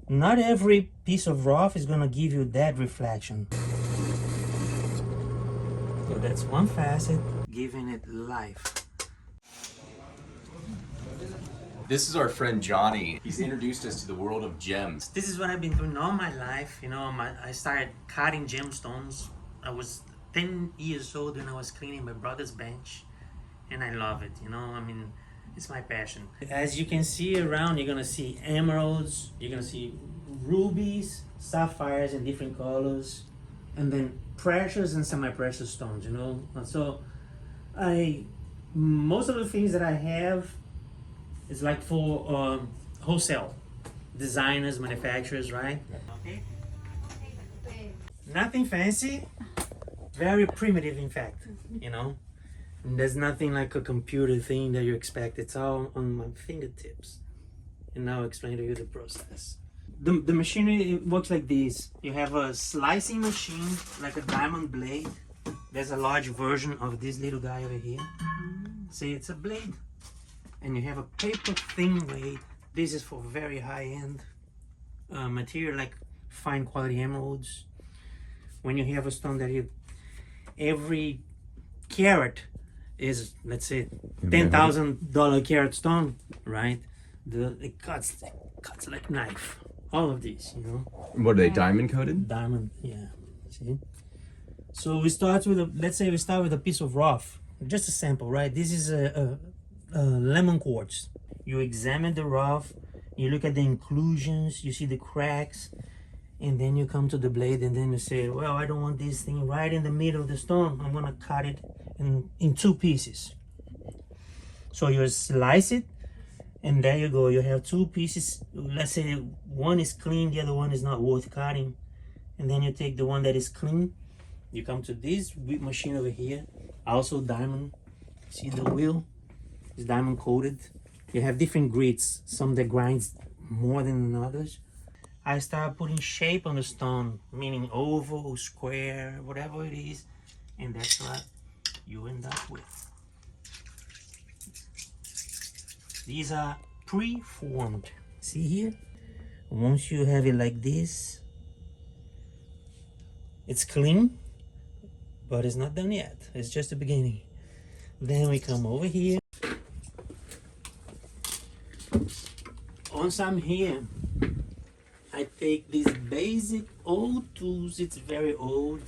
Not every piece of rough is gonna give you that reflection. So that's one facet, giving it life. This is our friend Johnny. He's introduced us to the world of gems. This is what I've been doing all my life. You know, I started cutting gemstones. I was 10 years old when I was cleaning my brother's bench, and I love it. You know, I mean, it's my passion. As you can see around, you're gonna see emeralds, you're gonna see rubies, sapphires in different colors, and then precious and semi-precious stones. You know, so most of the things that I have is like for wholesale designers, manufacturers, right? Okay. Nothing fancy, very primitive, in fact. You know, and there's nothing like a computer thing that you expect. It's all on my fingertips. And now I'll explain to you the process. The machinery, it works like this. You have a slicing machine, like a diamond blade. There's a large version of this little guy over here. See, it's a blade. And you have a paper thin blade. This is for very high-end material, like fine quality emeralds. When you have a stone that every carat is, let's say, $10,000 carat stone, right? It cuts like knife. All of these, you know. What are they, diamond coated? Diamond, yeah. See. So we start with let's say we start with a piece of rough, just a sample, right? This is a lemon quartz. You examine the rough, you look at the inclusions, you see the cracks, and then you come to the blade and then you say, well, I don't want this thing right in the middle of the stone. I'm gonna cut it in two pieces. So you slice it, and there you go. You have two pieces. Let's say one is clean, the other one is not worth cutting. And then you take the one that is clean. You come to this machine over here, also diamond. See the wheel? It's diamond coated. You have different grits, some that grinds more than others. I start putting shape on the stone, meaning oval, square, whatever it is, and that's what you end up with. These are pre-formed. See here? Once you have it like this, it's clean, but it's not done yet. It's just the beginning. Then we come over here. Once I'm here, I take these basic old tools. It's very old.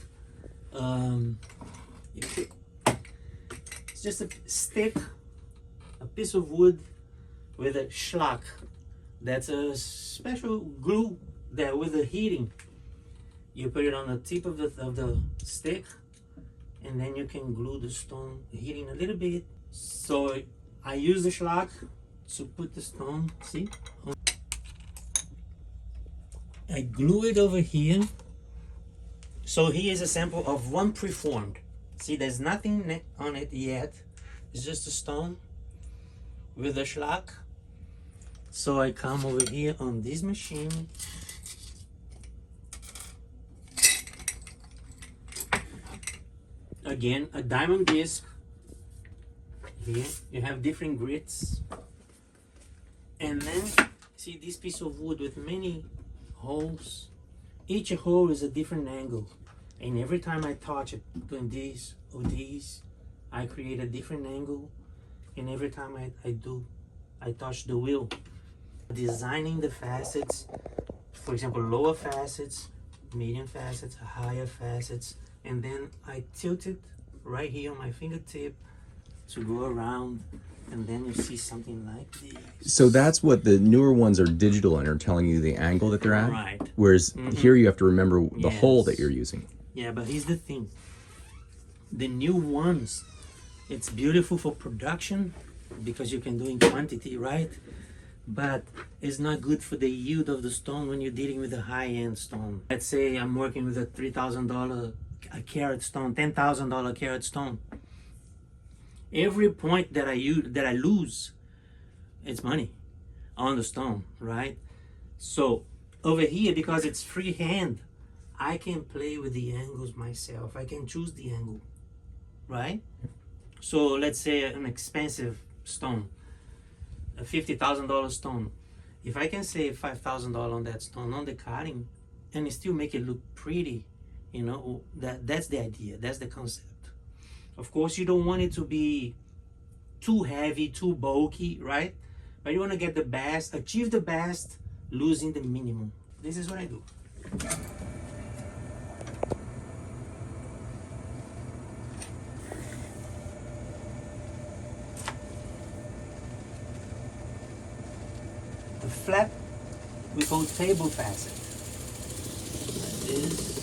It's just a stick, a piece of wood with a schlock. That's a special glue that with the heating, you put it on the tip of the stick, and then you can glue the stone, heating a little bit. So I use the schlock to put the stone, see? I glue it over here. So here is a sample of one preformed. See, there's nothing on it yet. It's just a stone with a schlock. So I come over here on this machine. Again, a diamond disc. Here you have different grits. And then see this piece of wood with many holes. Each hole is a different angle. And every time I touch it between these or these, I create a different angle. And every time I touch the wheel, designing the facets, for example, lower facets, medium facets, higher facets, and then I tilt it right here on my fingertip to go around, and then you see something like this. So that's what the newer ones are digital and are telling you the angle that they're at? Right. Whereas here you have to remember the hole that you're using. Yeah, but here's the thing. The new ones, it's beautiful for production because you can do in quantity, right? But it's not good for the yield of the stone when you're dealing with a high-end stone. Let's say I'm working with a $3,000 a carat stone, $10,000 carat stone. Every point that I lose, it's money on the stone, right? So over here, because it's freehand, I can play with the angles myself. I can choose the angle, right? So let's say an expensive stone, a $50,000 stone. If I can save $5,000 on that stone, on the cutting, and still make it look pretty, you know, that's the idea, that's the concept. Of course, you don't want it to be too heavy, too bulky, right? But you want to get the best, achieve the best, losing the minimum. This is what I do. The flap we call table facet. Like this.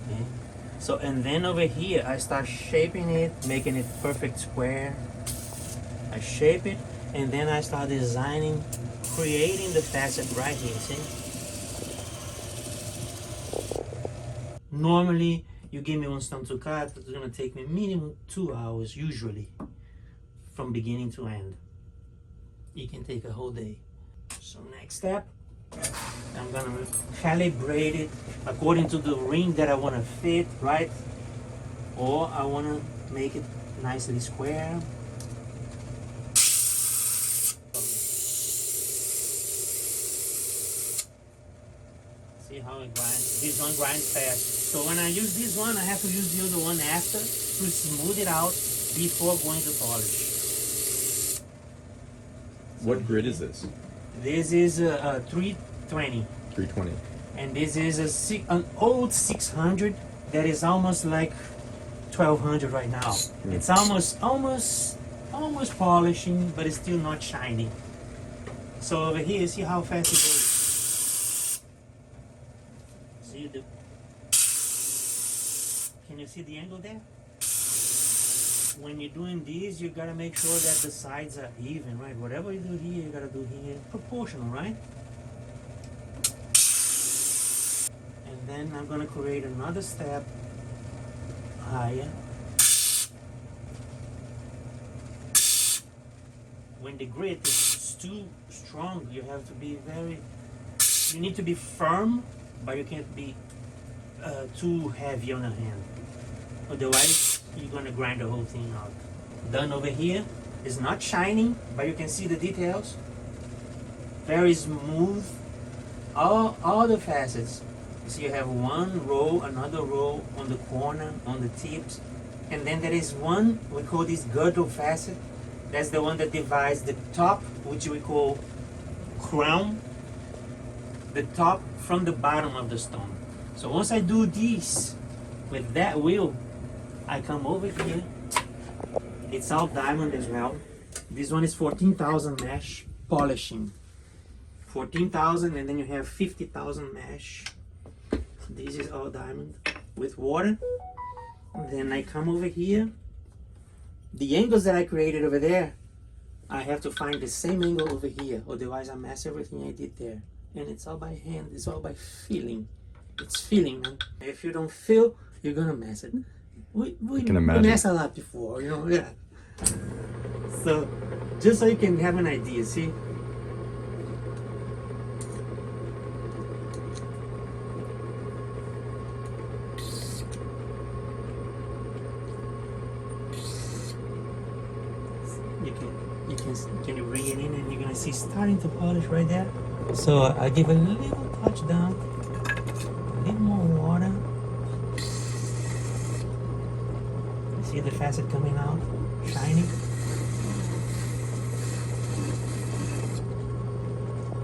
Okay. So, and then over here I start shaping it, making it perfect square. I shape it, and then I start designing, creating the facet right here, see? Normally, you give me one stone to cut, it's gonna take me minimum 2 hours, usually, from beginning to end. It can take a whole day. So next step, I'm gonna calibrate it according to the ring that I wanna fit, right? Or I wanna make it nicely square. See how it grinds? This one grinds fast. So when I use this one, I have to use the other one after to smooth it out before going to polish. What grit is this? This is a 320. 320. And this is an old 600 that is almost like 1200 right now. It's almost polishing, but it's still not shiny. So over here, see how fast it goes. See the? Can you see the angle there? When you're doing these, you gotta make sure that the sides are even, right? Whatever you do here, you gotta do here. Proportional, right? And then I'm gonna create another step higher. When the grit is too strong, you have to be you need to be firm, but you can't be too heavy on the hand. Otherwise, you're gonna grind the whole thing out. Done over here. It's not shining, but you can see the details. Very smooth. All the facets. So you have one row, another row on the corner, on the tips, and then there is one, we call this girdle facet. That's the one that divides the top, which we call crown, the top from the bottom of the stone. So once I do this with that wheel, I come over here. It's all diamond as well. This one is 14,000 mesh polishing. 14,000, and then you have 50,000 mesh. This is all diamond with water. And then I come over here. The angles that I created over there, I have to find the same angle over here. Otherwise, I mess everything I did there. And it's all by hand. It's all by feeling. It's feeling, man. If you don't feel, you're gonna mess it. We messed a lot before, you know, yeah. So, just so you can have an idea, see? Can you bring it in and you're gonna see starting to polish right there. So I give a little touch down, a little more water. You see the facet coming out, shiny.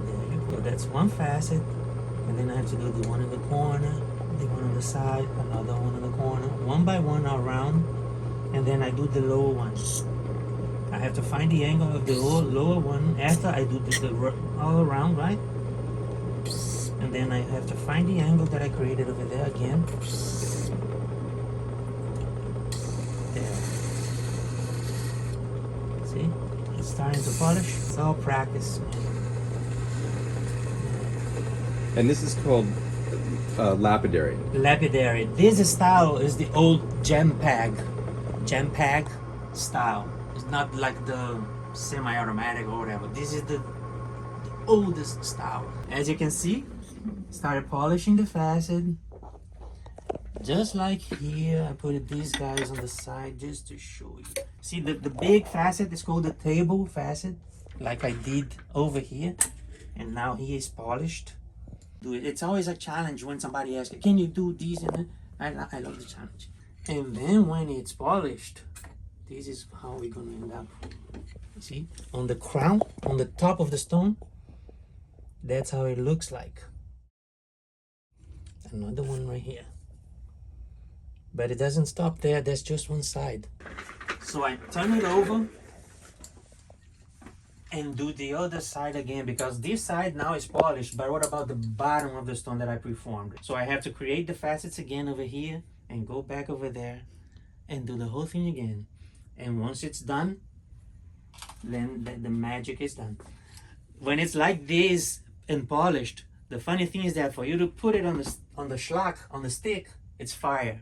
There you go. That's one facet, and then I have to do the one in the corner, the one on the side, another one in the corner, one by one around, and then I do the lower one. I have to find the angle of the lower one after I do the all around, right? And then I have to find the angle that I created over there again. There. See? It's starting to polish. It's all practice. And this is called lapidary. Lapidary. This style is the old gem peg style. It's not like the semi-automatic or whatever. This is the oldest style. As you can see, started polishing the facet. just like here, I put these guys on the side just to show you. See, the big facet is called the table facet, like I did over here. And now he is polished. It's always a challenge when somebody asks, can you do this? And I love the challenge. And then when it's polished, this is how we're gonna end up. You see, on the crown, on the top of the stone, that's how it looks like. Another one right here. But it doesn't stop there, that's just one side. So I turn it over and do the other side again, because this side now is polished, but what about the bottom of the stone that I preformed? So I have to create the facets again over here and go back over there and do the whole thing again. And once it's done, then the magic is done. When it's like this and polished, the funny thing is that for you to put it on the schlock, on the stick, it's fire.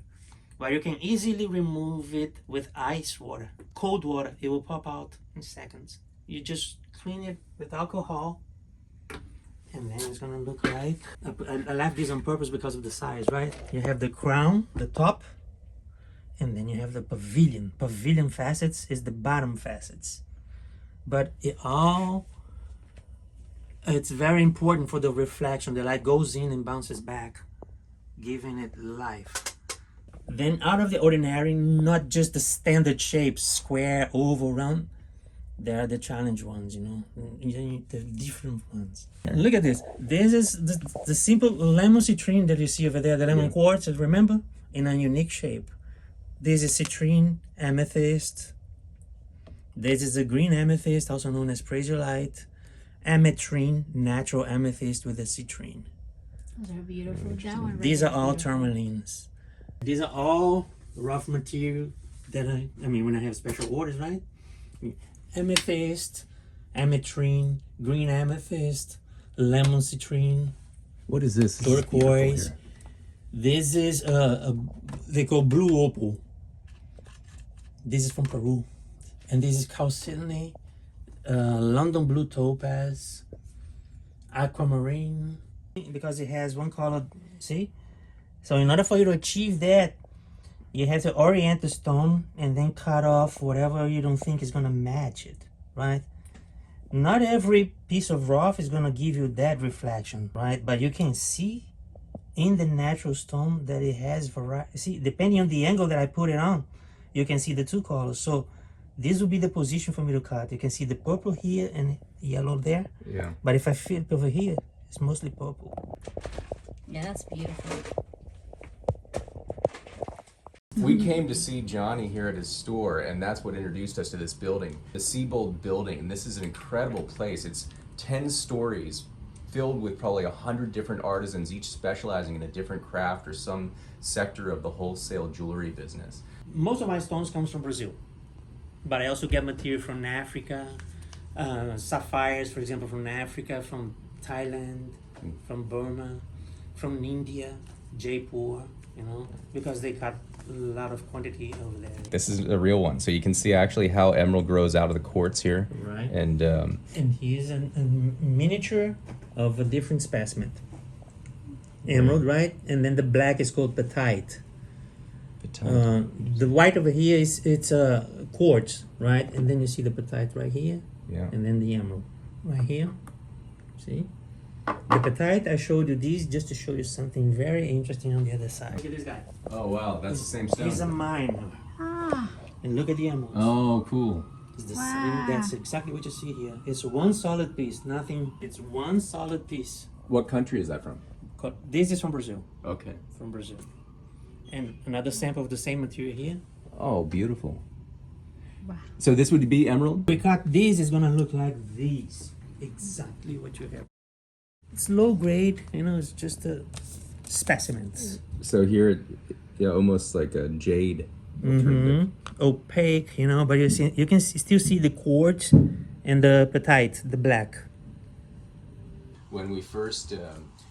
But you can easily remove it with ice water. Cold water, it will pop out in seconds. You just clean it with alcohol, and then it's gonna look like, I left this on purpose because of the size, right? You have the crown, the top, and then you have the pavilion. Pavilion facets is the bottom facets. But it's very important for the reflection. The light goes in and bounces back, giving it life. Then out of the ordinary, not just the standard shapes, square, oval, round. There are the challenge ones, you know, the different ones. And look at this. This is the simple lemon citrine that you see over there, the lemon quartz, remember? In a unique shape. This is citrine, amethyst. This is a green amethyst, also known as praise your light. Ametrine, natural amethyst with a citrine. Those are beautiful. That one These are all beautiful. tourmalines. These are all rough material that I mean, when I have special orders, right? Amethyst, ametrine, green amethyst, lemon citrine. What is this? Turquoise. This is they call blue opal. This is from Peru, and this is chalcedony, London blue topaz, aquamarine, because it has one color. See, so in order for you to achieve that, you have to orient the stone and then cut off whatever you don't think is going to match it, right? Not every piece of rough is going to give you that reflection, right? But you can see in the natural stone that it has variety. See, depending on the angle that I put it on, you can see the two colors. So this will be the position for me to cut. You can see the purple here and yellow there. Yeah. But if I flip over here, it's mostly purple. Yeah, that's beautiful. We came to see Johnny here at his store, and that's what introduced us to this building, the Seabold building. And this is an incredible place. It's 10 stories filled with probably 100 different artisans, each specializing in a different craft or some sector of the wholesale jewelry business. Most of my stones comes from Brazil, but I also get material from Africa, sapphires, for example, from Africa, from Thailand, from Burma, from India, Jaipur, you know, because they got a lot of quantity over there. This is a real one, so you can see actually how emerald grows out of the quartz here. Right. And here's a miniature of a different specimen. Emerald, right? And then the black is called petite. The white over here it's quartz, right? And then you see the petite right here. Yeah. And then the emerald right here. See? The petite, I showed you these just to show you something very interesting on the other side. Look at this guy. Oh wow, that's the same He's a miner. Ah, And look at the emeralds. Oh, cool. It's the Wow. same, that's exactly what you see here. It's one solid piece, nothing. It's one solid piece. What country is that from? This is from Brazil. Okay. From Brazil. And another sample of the same material here. Oh, beautiful. wow. So this would be emerald? We cut these, it's gonna look like these. Exactly what you have. It's low grade, you know, it's just specimens. So here, yeah, almost like a jade. Opaque, you know, but you can still see the quartz and the petite, the black. When we first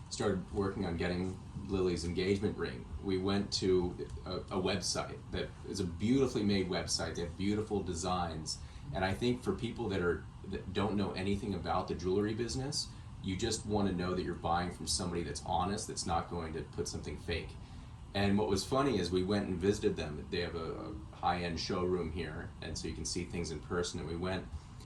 started working on getting Lily's engagement ring, we went to a website that is a beautifully made website. They have beautiful designs, and I think for people that don't know anything about the jewelry business, you just want to know that you're buying from somebody that's honest, that's not going to put something fake. And what was funny is we went and visited them. They have a high-end showroom here, and so you can see things in person. And we went.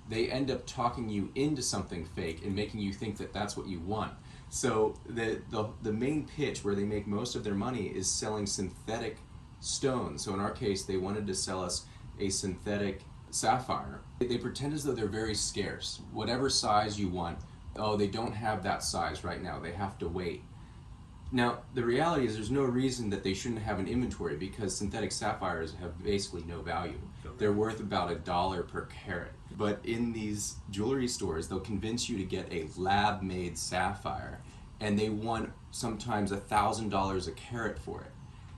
They end up talking you into something fake and making you think that that's what you want. So the main pitch where they make most of their money is selling synthetic stones. So in our case, they wanted to sell us a synthetic sapphire. They pretend as though they're very scarce. Whatever size you want, oh, they don't have that size right now. They have to wait. Now, the reality is there's no reason that they shouldn't have an inventory because synthetic sapphires have basically no value. They're worth about $1 per carat. But in these jewelry stores, they'll convince you to get a lab-made sapphire, and they want sometimes $1,000 a carat for it.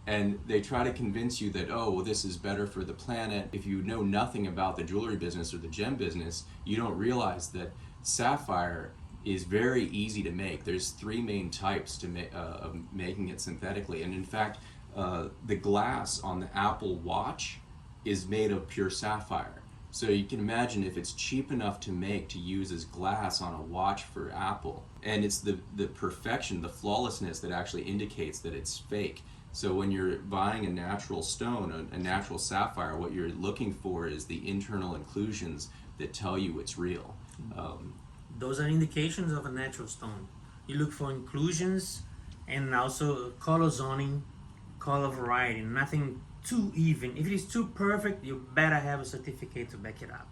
And they try to convince you that, oh, well, this is better for the planet. If you know nothing about the jewelry business or the gem business, you don't realize that sapphire is very easy to make. There's 3 main types to of making it synthetically. And in fact, the glass on the Apple Watch is made of pure sapphire. So you can imagine if it's cheap enough to make to use as glass on a watch for Apple. And it's the perfection, the flawlessness that actually indicates that it's fake. So when you're buying a natural stone, a natural sapphire, what you're looking for is the internal inclusions that tell you it's real. Those are indications of a natural stone. You look for inclusions and also color zoning, color variety, nothing too even. If it is too perfect, you better have a certificate to back it up.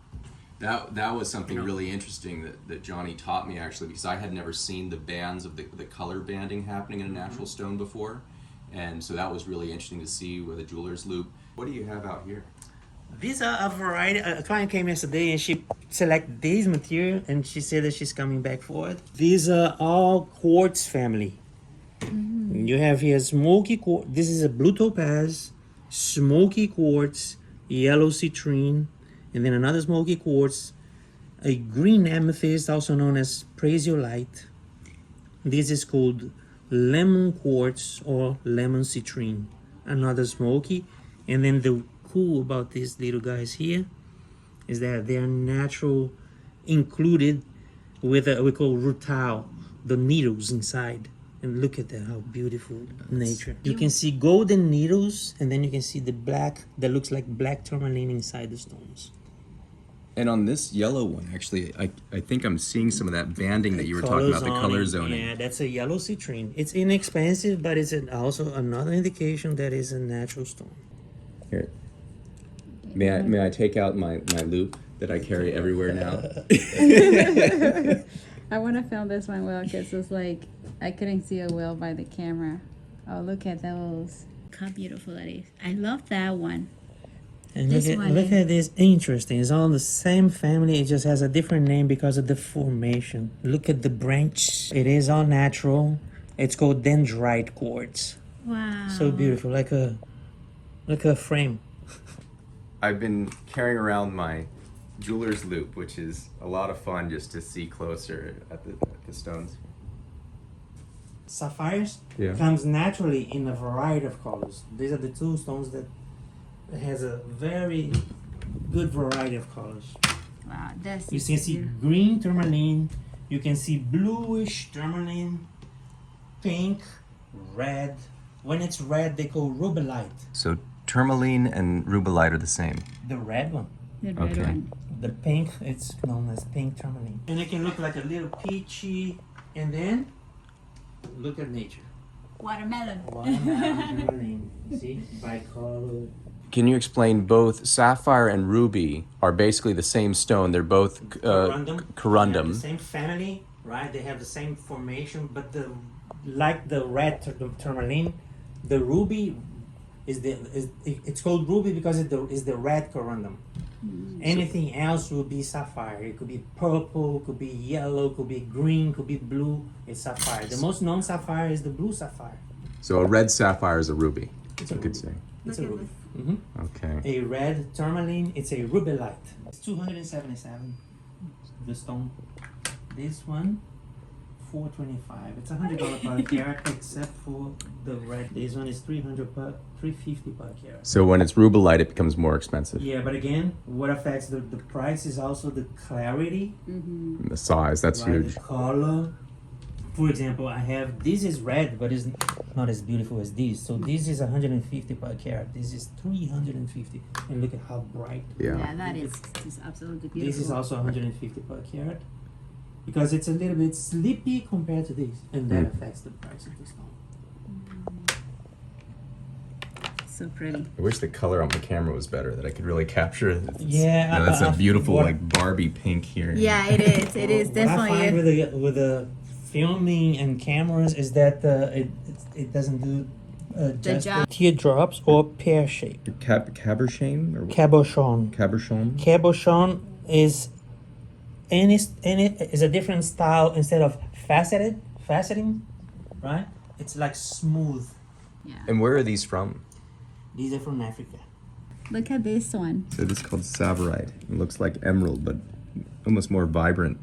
That was something really interesting that Johnny taught me actually, because I had never seen the bands of the color banding happening in a natural stone before. And so that was really interesting to see with a jeweler's loop. What do you have out here? These are a variety. A client came yesterday and she selected this material and she said that she's coming back for it. These are all quartz family. You have here smoky quartz. This is a blue topaz, smoky quartz, yellow citrine, and then another smoky quartz, a green amethyst, also known as prasiolite. This is called lemon quartz or lemon citrine, another smoky. And then the cool about these little guys here is that they are natural, included with a, we call rutile, the needles inside. And look at that, how beautiful nature. You can see golden needles, and then you can see the black that looks like black tourmaline inside the stones. And on this yellow one, actually, I think I'm seeing some of that banding that you were talking about, the color zoning. Yeah, that's a yellow citrine. It's inexpensive, but it's also another indication that it's a natural stone. Here, may I take out my loop that I carry everywhere now? I want to film this one well because it's like I couldn't see it well by the camera. Oh, look at those. How beautiful that is. I love that one. And This one look at this, interesting. It's all the same family. It just has a different name because of the formation. Look at the branch. It is all natural. It's called dendrite quartz. Wow. So beautiful, like a frame. I've been carrying around my jeweler's loop, which is a lot of fun just to see closer at the stones. Sapphires Yeah. comes naturally in a variety of colors. These are the 2 stones that has a very good variety of colors. Wow, that's You can see green tourmaline, you can see bluish tourmaline, pink, red. When it's red, they call rubellite. So tourmaline and rubellite are the same. The red one. the red Okay. one. The pink, it's known as pink tourmaline. And it can look like a little peachy, and then look at nature. Watermelon. Watermelon tourmaline, you see, bicolor. Can you explain both sapphire and ruby are basically the same stone? They're both Corundum. They have corundum. the same family, right? They have the same formation, but like the red tourmaline, the ruby it's called ruby because it is the red corundum. Anything else will be sapphire. It could be purple, could be yellow, could be green, could be blue. It's sapphire. The most known sapphire is the blue sapphire. So a red sapphire is a ruby. It's you a could ruby. say. It's a Look at ruby. Okay. A red tourmaline, it's a rubellite. It's 277, the stone. This one, 425. It's $100 per carat, except for the red. This one is 350 per carat. So when it's rubellite, it becomes more expensive. Yeah, but again, what affects the price is also the clarity, And the size, that's right? huge. The color, for example, I have, this is red, but it's not as beautiful as this. So this is 150 per carat. This is 350. And look at how bright. Yeah, that is just absolutely beautiful. This is also 150 per carat. Because it's a little bit sleepy compared to this. And that affects the price of the stone. so pretty. I wish the color on the camera was better, that I could really capture it. Yeah, No, that's a beautiful what- like Barbie pink here. Yeah, it is. It is What I find definitely. with the filming and cameras is that it doesn't do just job. teardrops or pear shape. Cabochon or Cabochon. Cabochon? Cabochon is is a different style instead of faceting, right? It's like smooth. Yeah. And where are these from? These are from Africa. Look at this one. So this is called Savarite. It looks like emerald, but almost more vibrant.